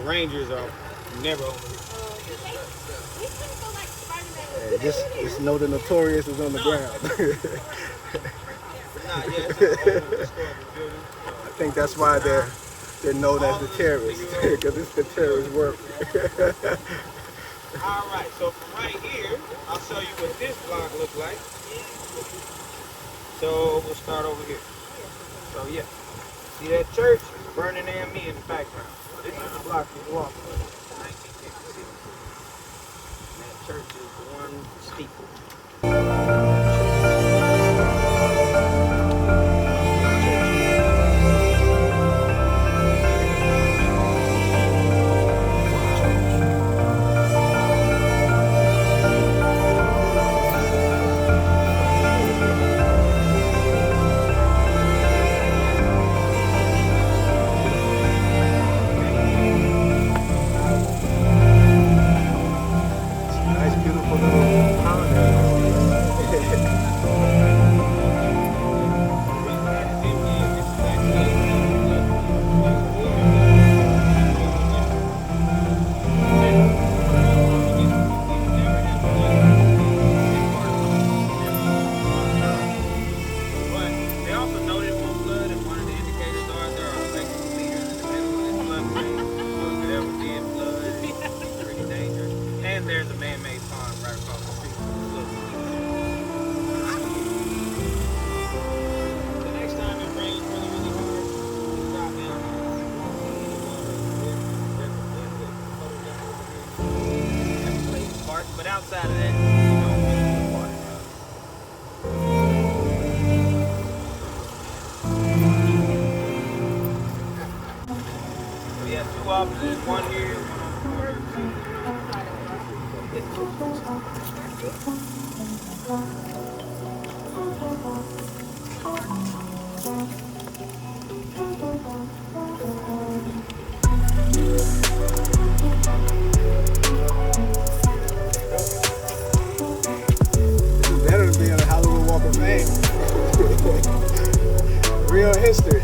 Rangers are never over here. Just know the Notorious is on the ground. I think that's why they're known as the terrorists, because it's the terrorist work. All right, so from right here, I'll show you what this block looks like. So we'll start over here. So yeah, see that church? Burning me in the background. This is the block you walk on, 1956. And that church is the one steeple. But outside of that, you don't get any water. So we have two offices, one here, one Real history.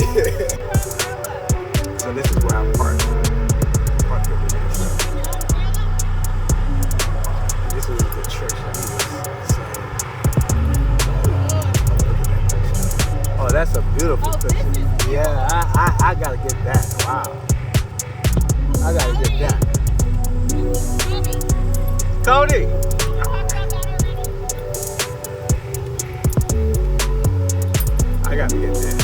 So this is where I'm parked. This is the church that he was saying. Oh, that's a beautiful picture. Yeah, I gotta get that. Wow. I gotta get that. Cody! I gotta get this.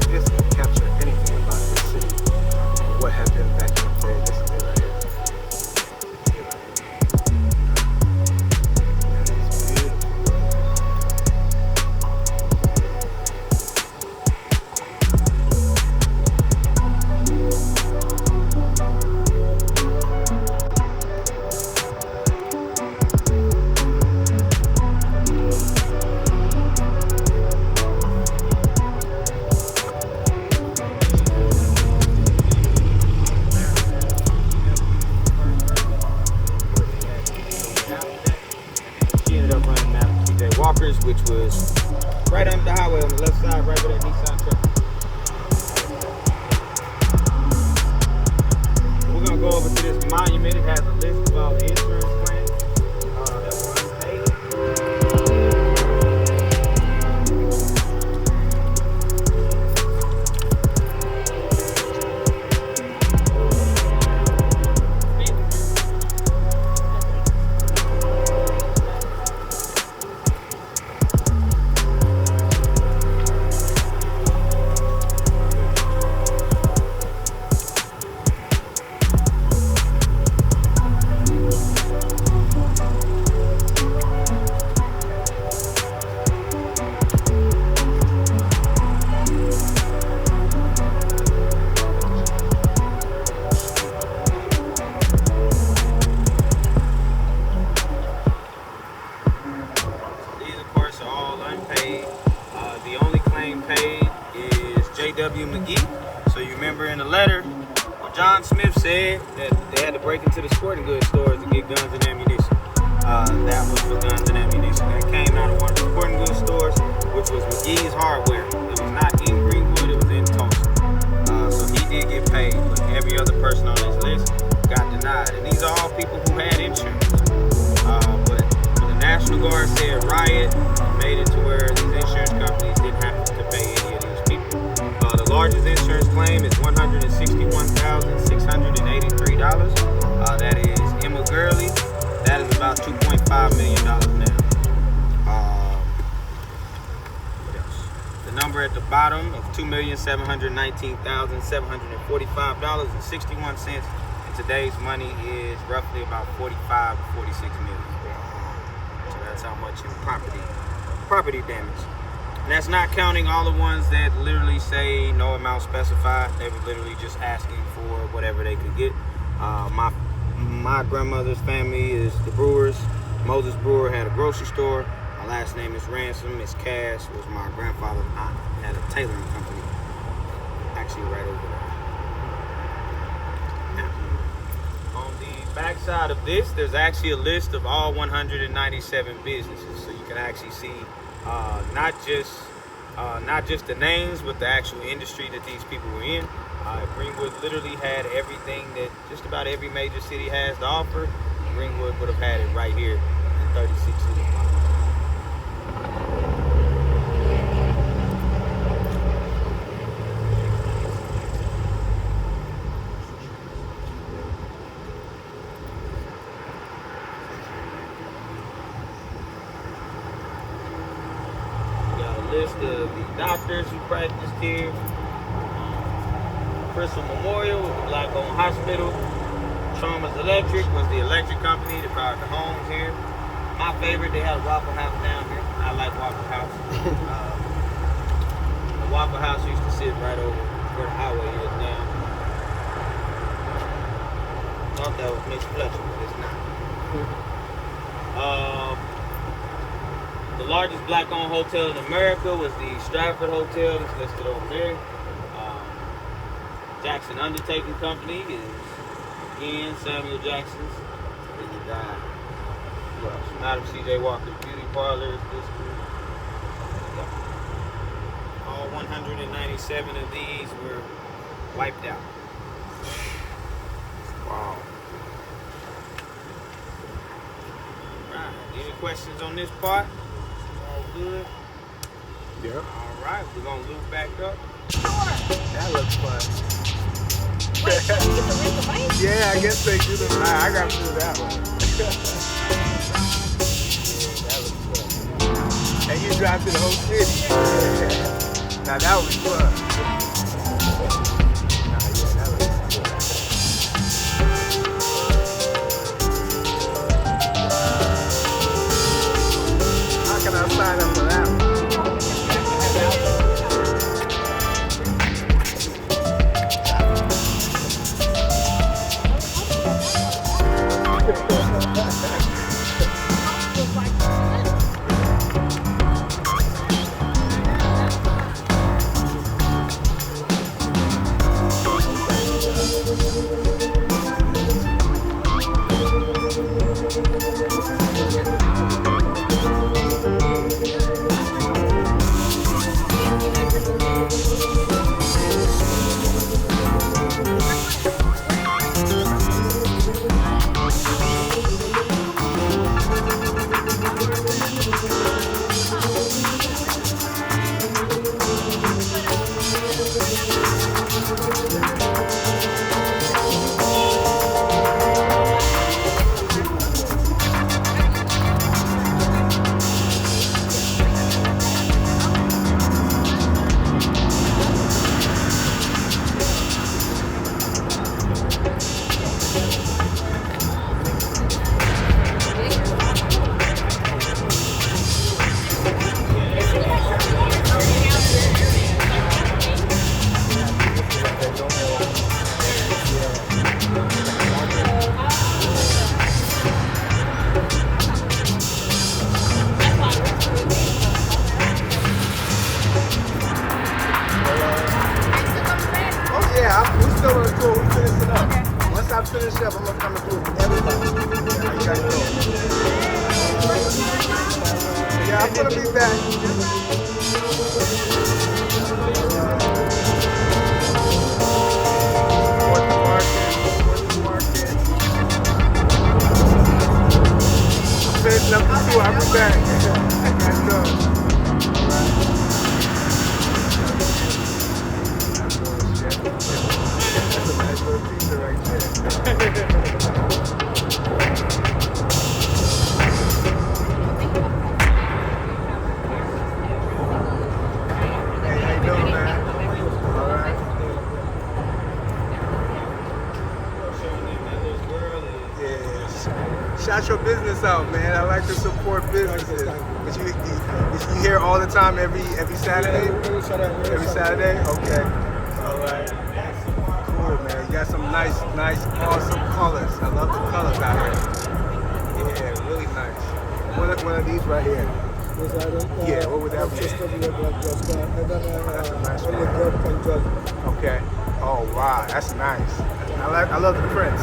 This can capture anything about this city. What happened back in the day. This is it right here. It's beautiful. Which was right under the highway on the left side, right where that Nissan truck. We're gonna go over to this monument. It has a list of all the insurance claims that were unpaid. So you remember in the letter, John Smith said that they had to break into the sporting goods stores to get guns and ammunition. That was for guns and ammunition. That came out of one of the sporting goods stores, which was McGee's Hardware. It was person on this list got denied. And these are all people who had insurance. But the National Guard said riot made it to where these insurance companies didn't have to pay any of these people. The largest insurance claim is $161,683. That is Emma Gurley. That is about $2.5 million now. What else? The number at the bottom of $2,719,745.61 in today's money is roughly about 45 to 46 million. So that's how much in property damage. And that's not counting all the ones that literally say no amount specified. They were literally just asking for whatever they could get. My grandmother's family is the Brewers. Moses Brewer had a grocery store. My last name is Ransom. Miss Cass was my grandfather's aunt. Had a tailoring company. Actually right over there. Now, on the backside of this, there's actually a list of all 197 businesses. So you can actually see not just the names, but the actual industry that these people were in. Greenwood literally had everything that just about every major city has to offer. Greenwood would have had it right here in 36 cities. List of the doctors who practiced here. Crystal Memorial was the black-owned hospital. Chalmers Electric was the electric company that powered the homes here. My favorite, they had a Waffle House down here. I like Waffle House. The Waffle House used to sit right over where the highway is now. Thought that was Miss Fletcher, but it's not. The largest black-owned hotel in America was the Stratford Hotel. It's listed over there. Jackson Undertaking Company is, again, Samuel Jackson's. Then you got Madam C.J. Walker's Beauty Parlor. All 197 of these were wiped out. Wow. All right. Any questions on this part? Good. Yeah. All right, we're gonna loop back up. That looks fun. Wait, so you get to rent the bike? Yeah, I guess they do the. I got to do that one. That looks fun. And you drive to the whole city. Now that was fun. Nah, yeah, that looks good. How can I sign up for that one? Finish up, I'm gonna come through everybody. Yeah, you gotta go. Yeah, I'm gonna be back. What the market? cool. I'll be back. Let's go. All right. That's a nice little pizza right there. Hey, how you doing, man? All right. Yes. Shout your business out, man. I like to support businesses. But you here all the time, every Saturday? Every Saturday? Okay. All right. Cool, man. You got some nice, awesome colors. I love the colors out here. Yeah, really nice. One of these right here. Yeah, what would that be? That's a nice one. Okay. Oh wow, that's nice. I love the prints.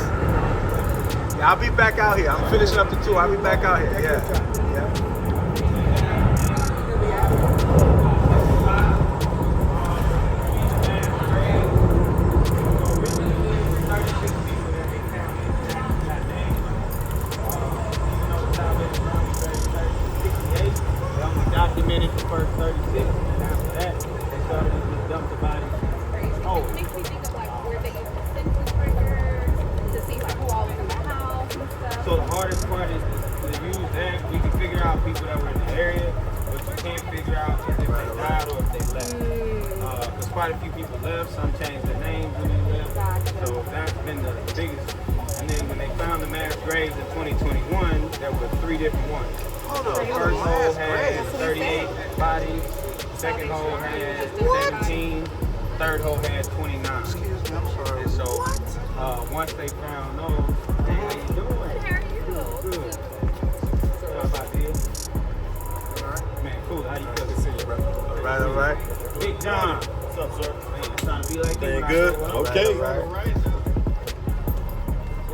Yeah, I'll be back out here. I'm finishing up the tour. I'll be back out here. Yeah. Documented the first 36, and after that, they started to just dump the bodies. Oh. It makes me think of like where they use the census records to see like who all was in the house and stuff. So the hardest part is to use that. We can figure out people that were in the area, but you can't figure out if they died or if they left. Because quite a few people left. Some changed their names when they left. Gotcha. So that's been the biggest. And then when they found the mass graves in 2021, there were 3 different ones. Hold The on. first hole had 38 bodies, second hole had 17, third hole had 29. Excuse me, I'm sorry. And so once they found those, hey, how you doing? How are you? Good. How about you? Man, cool. How you feeling? See you, brother. All right. Big John. What's up, sir? Man, trying to be like Staying that. good? Okay. Right.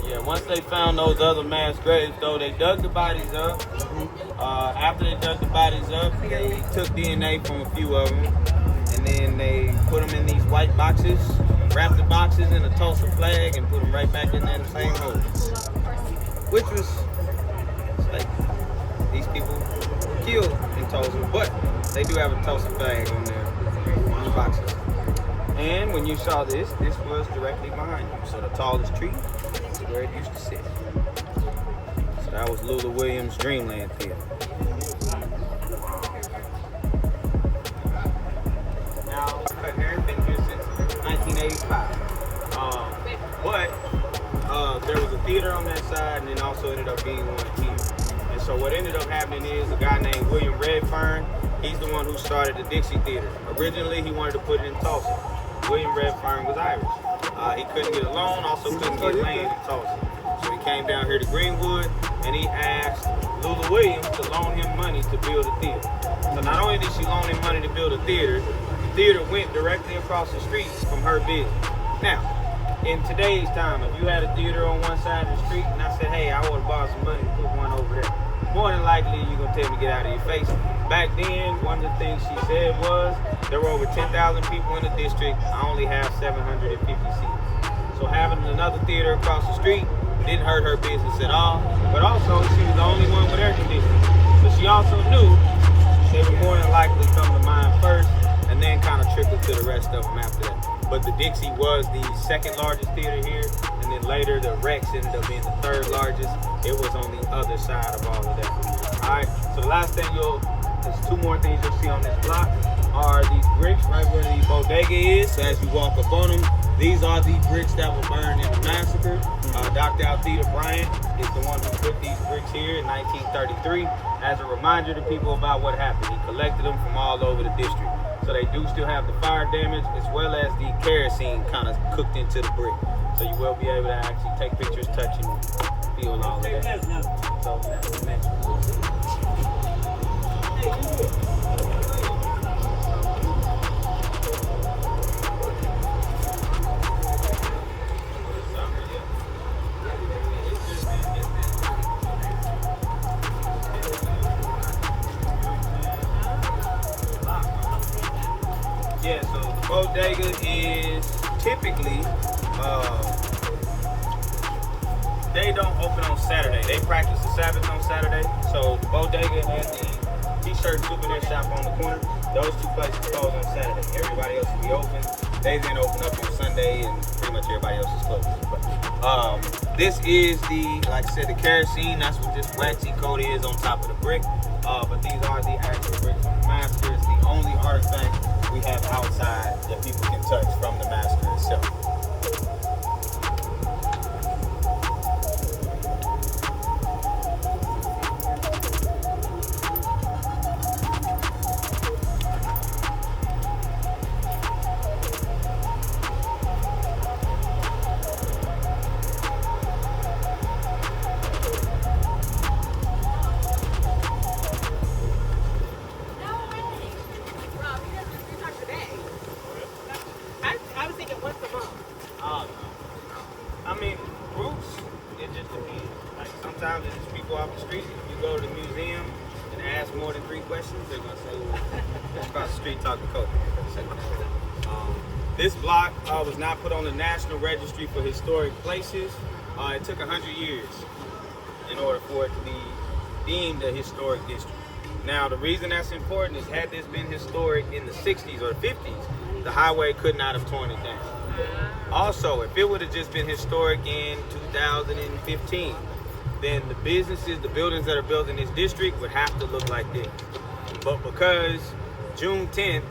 Yeah, once they found those other mass graves, though, they dug the bodies up. After they dug the bodies up, they took DNA from a few of them, and then they put them in these white boxes, wrapped the boxes in a Tulsa flag, and put them right back in there in the same hole. Which was like these people were killed in Tulsa, but they do have a Tulsa flag on their boxes. And when you saw this was directly behind you. So the tallest tree is where it used to sit. So that was Lula Williams' Dreamland Theater. Now, Harry's been here since 1985. But there was a theater on that side, and then also ended up being one here. And so what ended up happening is a guy named William Redfern, he's the one who started the Dixie Theater. Originally, he wanted to put it in Tulsa. William Redfern was Irish. He couldn't get a loan, also couldn't get land in Tulsa. So he came down here to Greenwood, and he asked Lula Williams to loan him money to build a theater. So not only did she loan him money to build a theater, the theater went directly across the street from her business. Now, in today's time, if you had a theater on one side of the street, and I said, hey, I want to borrow some money to put one over there, more than likely you're going to tell me to get out of your face. Back then, one of the things she said was, there were over 10,000 people in the district, I only have 750 seats. So having another theater across the street didn't hurt her business at all, but also she was the only one with air conditioning. So she also knew they would more than likely come to mine first, and then kind of trickle to the rest of them after that. But the Dixie was the second largest theater here, and then later the Rex ended up being the third largest. It was on the other side of all of that. All right, so the last thing there's 2 more things you'll see on this block are these bricks right where the bodega is. So as you walk up on them, these are the bricks that were burned in the massacre. Dr. Althea Bryant is the one who put these bricks here in 1933 as a reminder to people about what happened. He collected them from all over the district. So they do still have the fire damage as well as the kerosene kind of cooked into the brick. So you will be able to actually take pictures, touch, and feel all of that. So that's the next one. Yeah, so the bodega is typically they don't open on Saturday. They practice the Sabbath on Saturday. So the bodega and the t-shirt souvenir shop on the corner, those two places close on Saturday. Everybody else will be open. They then open up on Sunday, and pretty much everybody else is closed. But, this is the, like I said, the kerosene. That's what this waxy coat is on top of the brick. But these are the actual bricks from the master. It's the only artifact we have outside that people can touch from the master itself. I mean, groups, it just depends. Like sometimes it's just people off the street. If you go to the museum and ask more than 3 questions, they're gonna say, well, that's across the street talking culture. This block was not put on the National Registry for Historic Places. It took 100 years in order for it to be deemed a historic district. Now, the reason that's important is had this been historic in the 60s or the 50s, the highway could not have torn it down. Also, if it would have just been historic in 2015, then the businesses, the buildings that are built in this district would have to look like this. But because June 10th,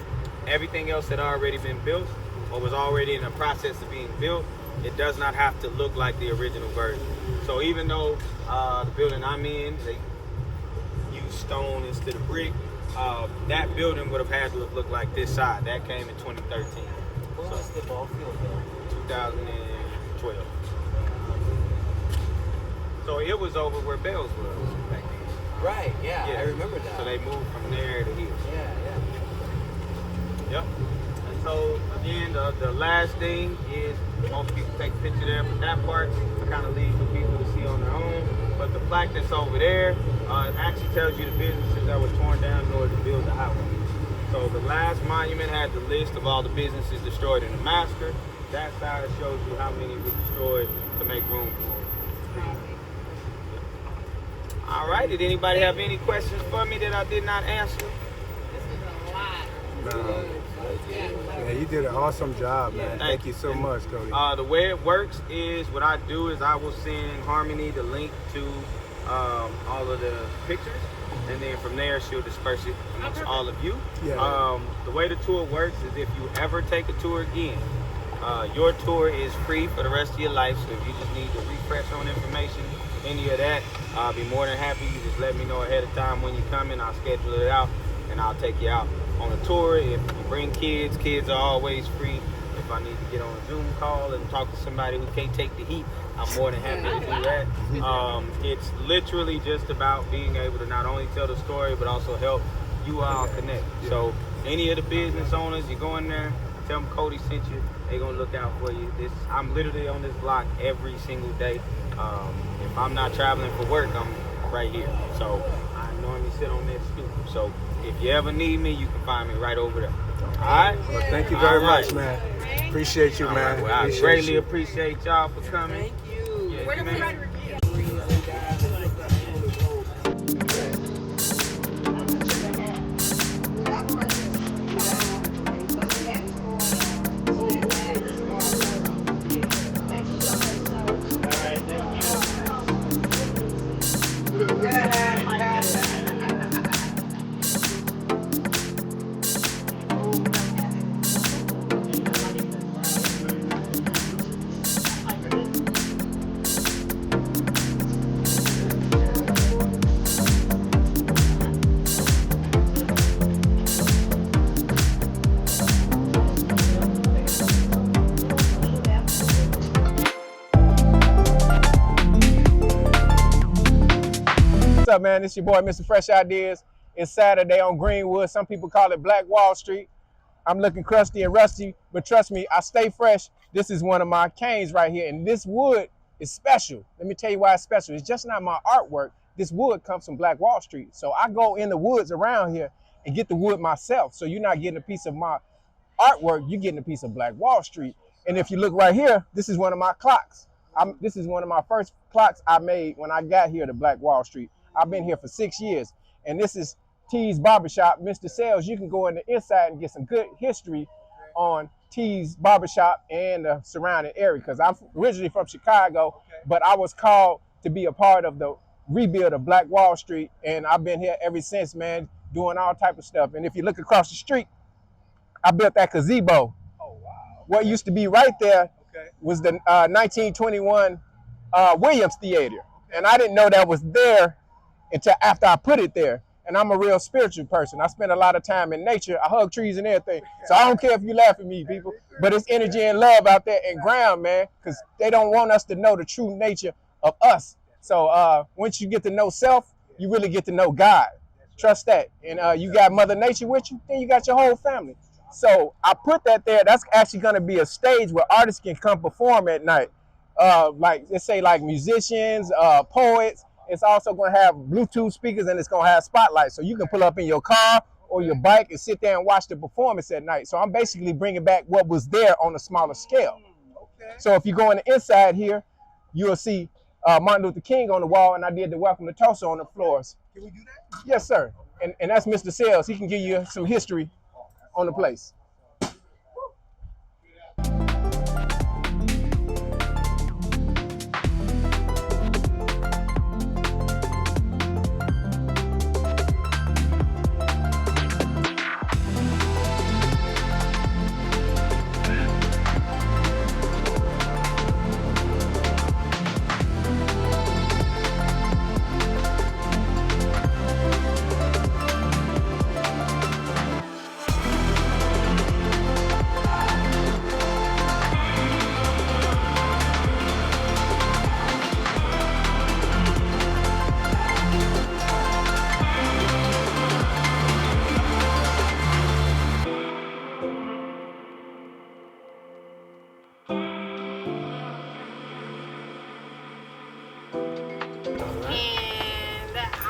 everything else had already been built or was already in the process of being built, it does not have to look like the original version. So even though the building I'm in, they use stone instead of brick, that building would have had to look like this side. That came in 2013. Where was the ball field though? 2012. So it was over where Bells was back then. Right, yeah, I remember that. So they moved from there to here. Yeah. Yep. And so again, the last thing is most people take a picture there, but that part I kind of leave for people to see on their own. But the plaque that's over there, it actually tells you the businesses that were torn down in order to build the highway. So the last monument had the list of all the businesses destroyed in the massacre. That side shows you how many were destroyed to make room for them. All right, did anybody have any questions for me that I did not answer? This is a lot. No. Yeah, you did an awesome job, man. Thank you so much, Cody. The way it works is what I do is I will send Harmony the link to all of the pictures, and then from there she'll disperse it amongst all of you. Yeah. The way the tour works is if you ever take a tour again, your tour is free for the rest of your life. So if you just need to refresh on information, any of that, I'll be more than happy. You just let me know ahead of time when you come in. I'll schedule it out, and I'll take you out on a tour. If you bring kids, kids are always free. If I need to get on a Zoom call and talk to somebody who can't take the heat, I'm more than happy to do that. It's literally just about being able to not only tell the story, but also help you all connect. So any of the business owners, you go in there, tell them Cody sent you. They're going to look out for you. I'm literally on this block every single day. If I'm not traveling for work, I'm right here. So I normally sit on that stoop. So if you ever need me, you can find me right over there. All right? Well, thank you very much, man. Appreciate you, man. Well, I greatly appreciate y'all for coming. Thank you. Yeah, Where do we man. write a review? What's up, man? It's your boy, Mr. Fresh Ideas. It's Saturday on Greenwood. Some people call it Black Wall Street. I'm looking crusty and rusty, but trust me, I stay fresh. This is one of my canes right here, and this wood is special. Let me tell you why it's special. It's just not my artwork. This wood comes from Black Wall Street. So I go in the woods around here and get the wood myself. So you're not getting a piece of my artwork, you're getting a piece of Black Wall Street. And if you look right here, this is one of my clocks. This is one of my first clocks I made when I got here to Black Wall Street. I've been here for 6 years. And this is T's Barbershop. Mr. Sales, you can go in the inside and get some good history on T's Barbershop and the surrounding area, because I'm originally from Chicago, but I was called to be a part of the rebuild of Black Wall Street, and I've been here ever since, man, doing all type of stuff. And if you look across the street, I built that gazebo. Oh, wow. What used to be right there Okay. was the 1921 Williams Theater, and I didn't know that was there until after I put it there. And I'm a real spiritual person. I spend a lot of time in nature. I hug trees and everything. So I don't care if you laugh at me, people, but it's energy and love out there in ground, man, because they don't want us to know the true nature of us. So once you get to know self, you really get to know God. Trust that. And you got Mother Nature with you, then you got your whole family. So I put that there. That's actually going to be a stage where artists can come perform at night. Like, let's say, like musicians, poets. It's also going to have Bluetooth speakers, and it's going to have spotlights. So you can pull up in your car or your bike and sit there and watch the performance at night. So I'm basically bringing back what was there on a smaller scale. Okay. So if you go on the inside here, you'll see Martin Luther King on the wall, and I did the Welcome to Tulsa on the floors. Can we do that? Yes, sir. And that's Mr. Sales. He can give you some history on the place.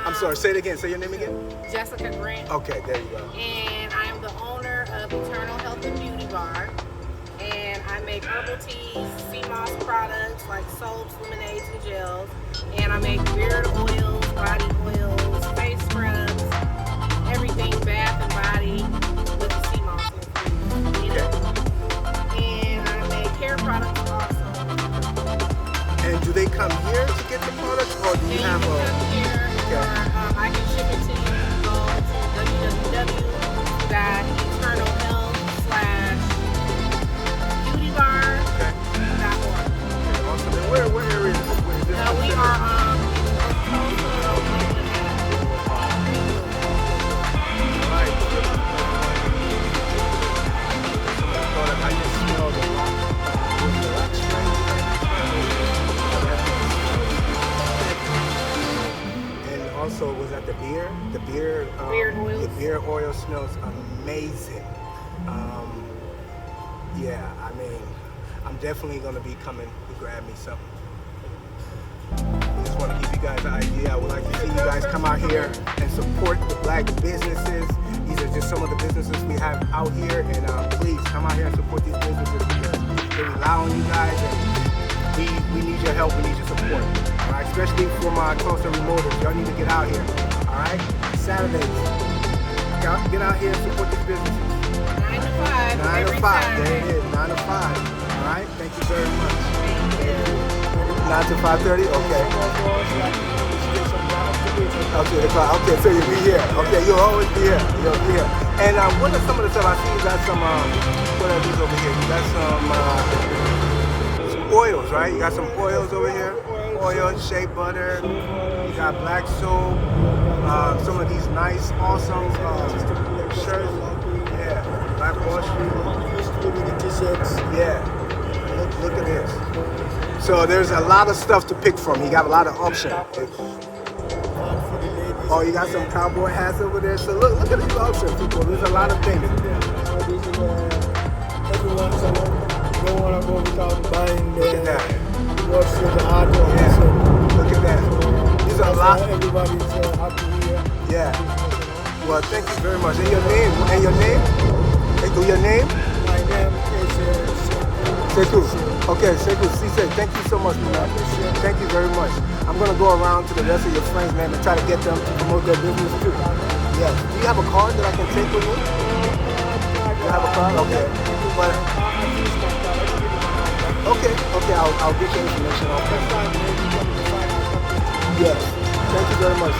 I'm sorry, say it again. Say your name again. Jessica Grant. Okay, there you go. And I am the owner of Eternal Health and Beauty Bar. And I make herbal teas, sea moss products like soaps, lemonades, and gels. And I make beard oils, body oils, face scrubs, everything bath and body with the sea moss infused, you know? And I make hair products also. And do they come here to get the products, or do you have Come a? here, or I can ship it to you. Go to www.eternalhealth/beautybar.org. Awesome. And where area is this? Where is this? We are Right. I just smell the rock and also, was that the beer? The beer, Beard oils. the beer oil smells amazing. Yeah, I mean, I'm definitely gonna be coming to grab me something. I just want to give you guys an idea. I would like to see you guys come out here and support the black businesses. These are just some of the businesses we have out here, and please come out here and support these businesses because they rely on you guys, and we need your help. We need your support. All right, especially for my Tulsa remoters. Y'all need to get out here. All right, Saturdays. Get out here and support these businesses. 9 to 5. 9 to every 5. Saturday. There it is. 9 to 5. All right. Thank you very much. Thank you. 9 to 5:30. Okay. Okay. Okay. So you'll be here. Okay. You'll always be here. You'll be here. And what are some of the stuff? I see you got some. What are these over here? You got some oils, right? You got some oils over here. Oil, shea butter. You got black soap. Some of these nice, awesome shirts. Yeah. Black Wall Street. Yeah. Look at this. So there's a lot of stuff to pick from. You got a lot of options. Oh, you got some cowboy hats over there. So look at these options, people. There's a lot of things. Everyone, so you don't want to go without buying Look at that. what's the art of Yeah. it. Look at that. These are a lot. Everybody's happy here. Yeah. Well, thank you very much. And your name? And your name? Your name? My name is Sekou. Okay, Sekou, Cisse, thank you so much, man. Thank you very much. I'm gonna go around to the rest of your friends, man, and try to get them to promote their business too. Yeah. Do you have a card that I can take with me? You have a card? Okay. But, okay, I'll get your information. Yes. Thank you very much.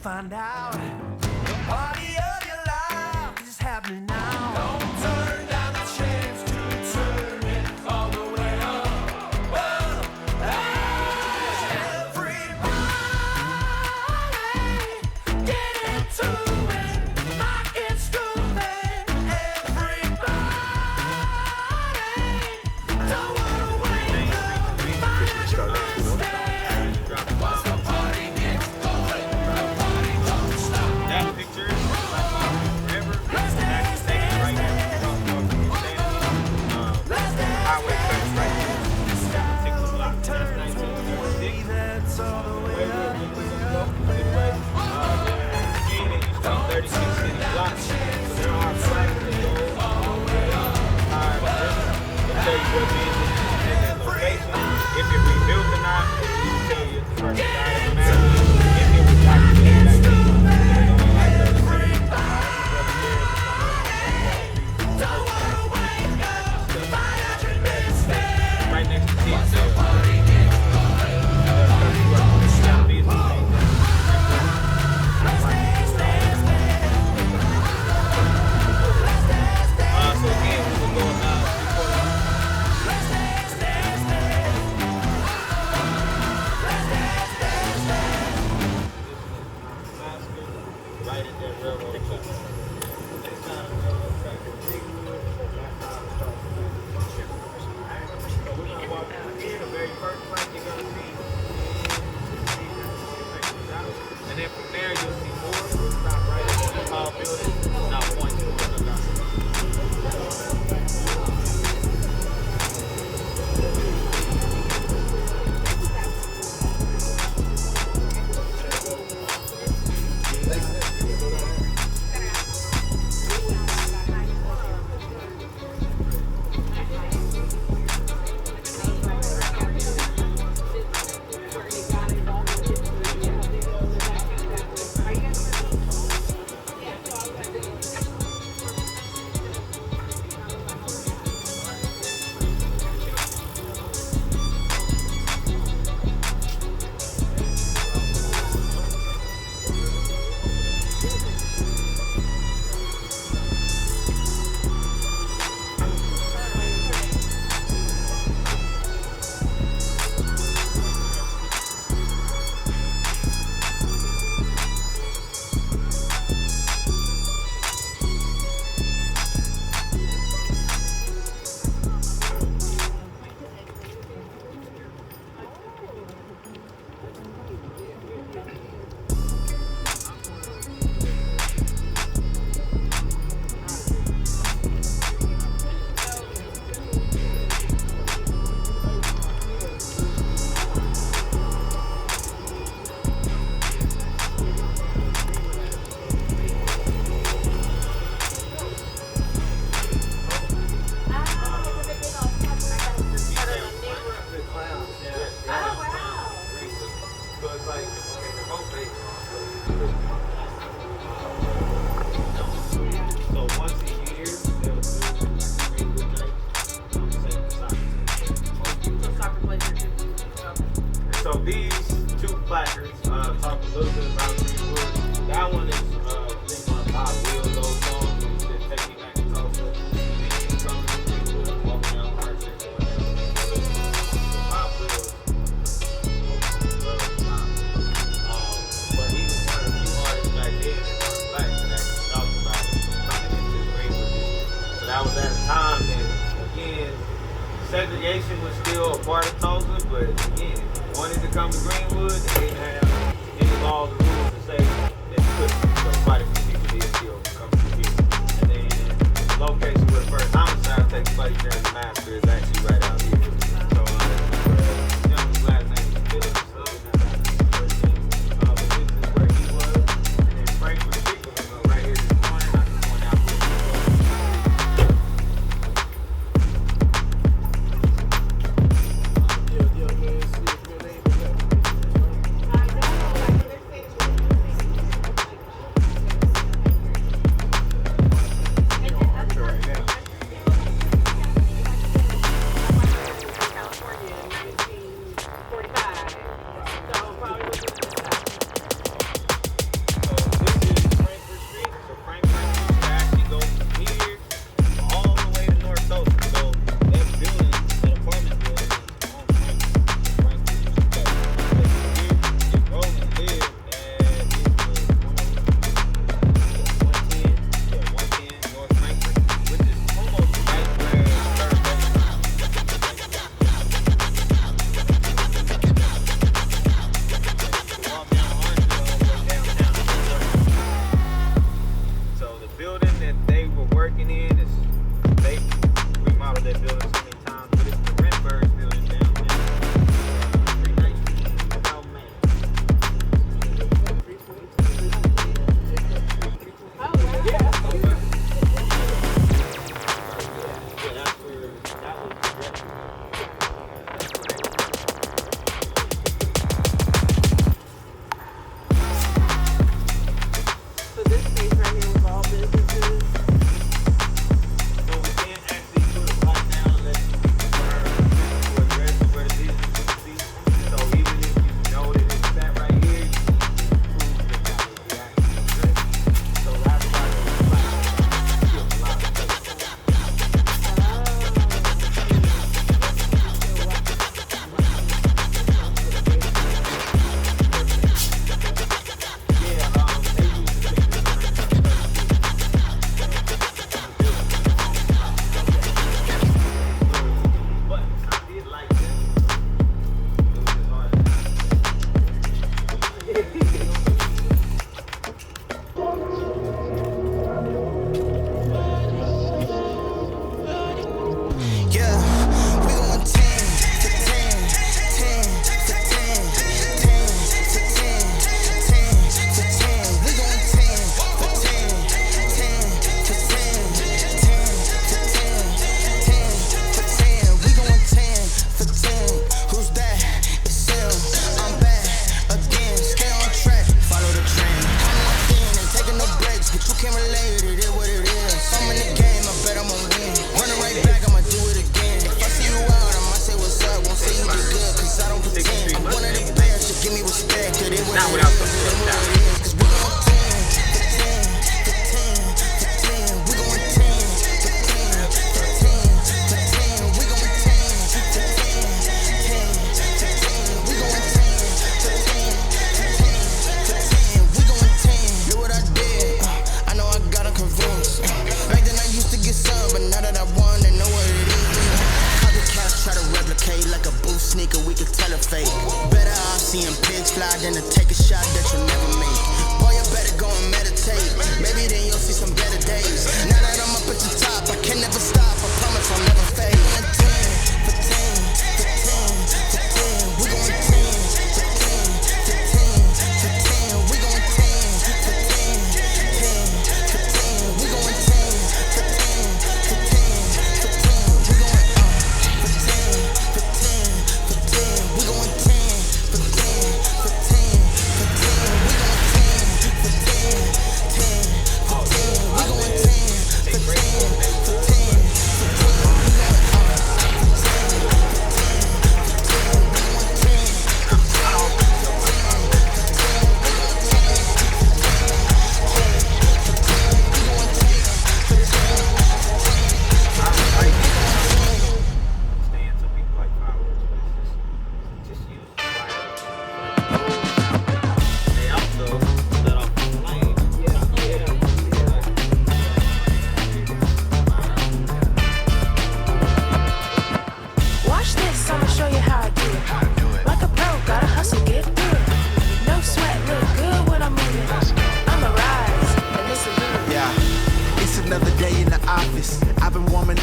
find out the party of your life is happening now. Don't turn down the chance to turn it all the way up. Whoa, everybody get into it like it's grooving. Everybody don't wanna wake up, find your best. Once the party gets going, the party don't stop. That picture is like forever. That's taken right there. Highway cuts right there. 6 o'clock. That's 1936. That's all the way up. Again, it used to be 36 city blocks. So there are flags that go all the way up. They'll tell you what is in that location. If it rebuilt or not, it'll tell you if the person died of a matter. If it was documented back then. There's only like 30 cities. Right next to Tulsa. So again, we were going right at that railroad track. Next time the railroad track is big, that's how it starts. So we're gonna walk through here. The very first place you're gonna see. And then from there you'll see more. We'll stop right at the tall building. Now point towards the dock. So these two placards talk a little bit about Greenwood. That one is things on Bob Will, those songs that take me back to Tulsa. Then you come to Greenwood, walking down Park 6 or whatever. Bob Will. But he was one of the few artists back then that weren't black that actually talked about coming into the Greenwood district. So that was at a time that, again, segregation was still a part of Tulsa, but again, wanted to come to Greenwood, they didn't have any laws or rules to say that you couldn't. So quite a few people did still come to here. And then the location where the first homicide takes place during the massacre is actually right out here. So the gentleman's last name is Phillips. But this is where he was. And then Frank was right here this morning. I just point out where he was. Yeah, man. See if your name is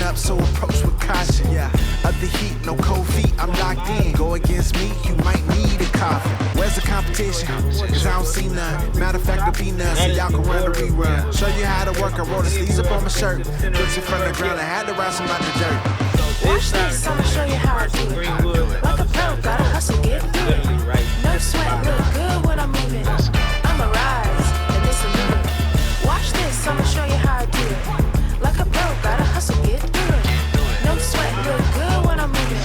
up, so approach with caution. Yeah, of the heat, no cold feet, I'm locked in. Go against me, you might need a coffee. Where's the competition? Cause I don't see none. Matter of fact, there'll be none, so y'all can run the rerun. Show you how to work, I roll the sleeves up on my shirt. Put you from the ground, I had to rise from out the dirt. Watch this, I'ma show you how I do it. Like a pro, gotta hustle, get through it. No sweat, look good when I'm moving. I'ma rise, and this a movement. Watch this, I'ma show you how I do it. Like a pro, gotta hustle, get through it. No sweat, look good when I'm moving.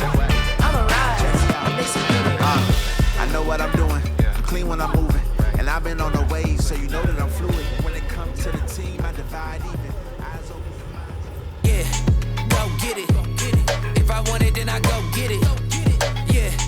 I'ma rise, and this a movement. I know what I'm doing, I'm clean when I'm moving. And I've been on the wave, so you know that I'm fluid. When it comes to the team, I divide even.